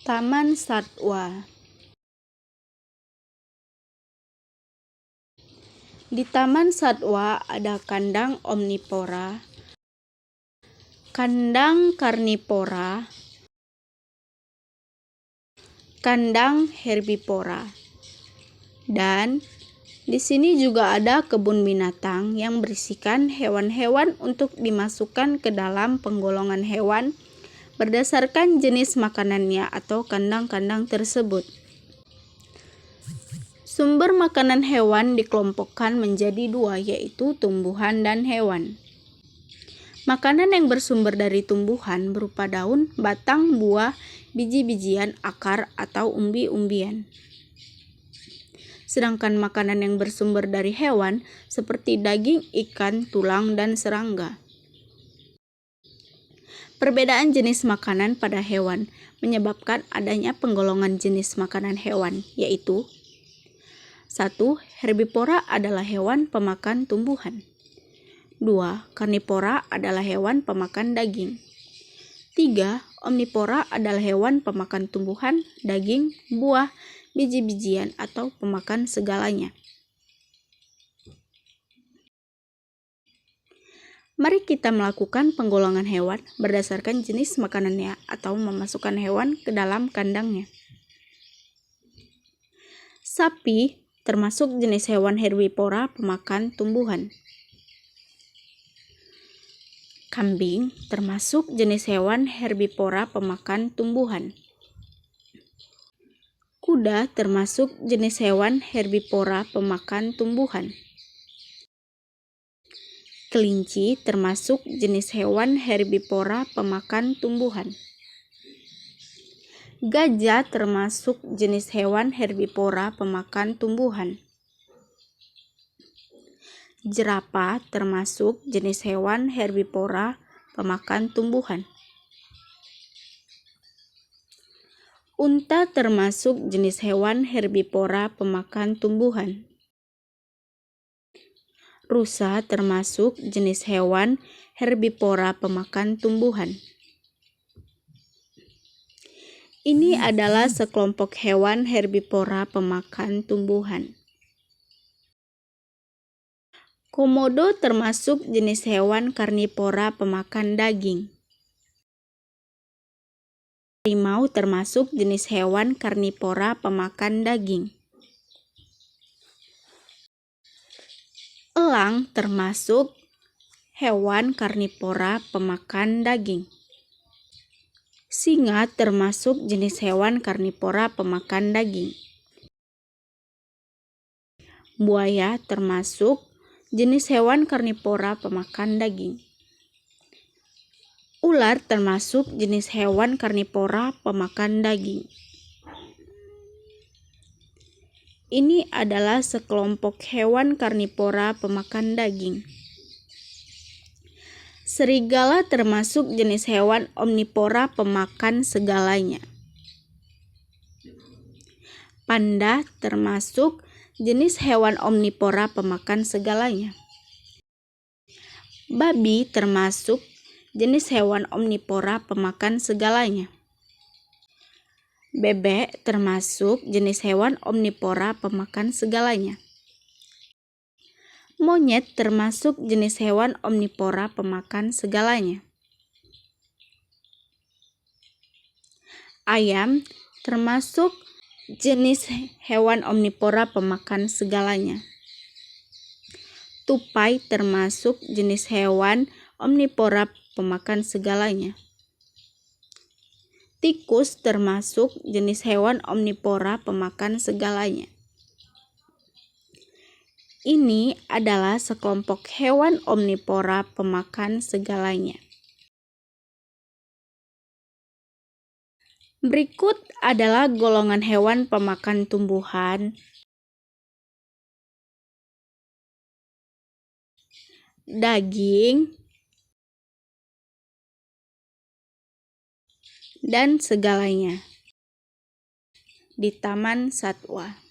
Taman Satwa. Di Taman Satwa ada kandang omnivora, kandang karnivora, kandang herbivora, dan di sini juga ada kebun binatang yang berisikan hewan-hewan untuk dimasukkan ke dalam penggolongan hewan berdasarkan jenis makanannya atau kandang-kandang tersebut. Sumber makanan hewan dikelompokkan menjadi dua, yaitu tumbuhan dan hewan. Makanan yang bersumber dari tumbuhan berupa daun, batang, buah, biji-bijian, akar, atau umbi-umbian. Sedangkan makanan yang bersumber dari hewan seperti daging, ikan, tulang, dan serangga. Perbedaan jenis makanan pada hewan menyebabkan adanya penggolongan jenis makanan hewan, yaitu 1. Herbivora adalah hewan pemakan tumbuhan. 2. Karnivora adalah hewan pemakan daging. 3. Omnivora adalah hewan pemakan tumbuhan, daging, buah, biji-bijian, atau pemakan segalanya. Mari kita melakukan penggolongan hewan berdasarkan jenis makanannya atau memasukkan hewan ke dalam kandangnya. Sapi termasuk jenis hewan herbivora pemakan tumbuhan. Kambing termasuk jenis hewan herbivora pemakan tumbuhan. Kuda termasuk jenis hewan herbivora pemakan tumbuhan. Kelinci termasuk jenis hewan herbivora pemakan tumbuhan. Gajah termasuk jenis hewan herbivora pemakan tumbuhan. Jerapah termasuk jenis hewan herbivora pemakan tumbuhan. Unta termasuk jenis hewan herbivora pemakan tumbuhan. Rusa termasuk jenis hewan herbivora pemakan tumbuhan. Ini adalah sekelompok hewan herbivora pemakan tumbuhan. Komodo termasuk jenis hewan karnivora pemakan daging. Harimau termasuk jenis hewan karnivora pemakan daging. Elang termasuk hewan karnivora pemakan daging. Singa termasuk jenis hewan karnivora pemakan daging. Buaya termasuk jenis hewan karnivora pemakan daging. Ular termasuk jenis hewan karnivora pemakan daging. Ini adalah sekelompok hewan karnivora pemakan daging. Serigala termasuk jenis hewan omnivora pemakan segalanya. Panda termasuk jenis hewan omnivora pemakan segalanya. Babi termasuk jenis hewan omnivora pemakan segalanya. Bebek termasuk jenis hewan omnivora pemakan segalanya. Monyet termasuk jenis hewan omnivora pemakan segalanya. Ayam termasuk jenis hewan omnivora pemakan segalanya. Tupai termasuk jenis hewan omnivora pemakan segalanya. Tikus termasuk jenis hewan omnivora pemakan segalanya. Ini adalah sekelompok hewan omnivora pemakan segalanya. Berikut adalah golongan hewan pemakan tumbuhan, daging, dan segalanya di Taman Satwa.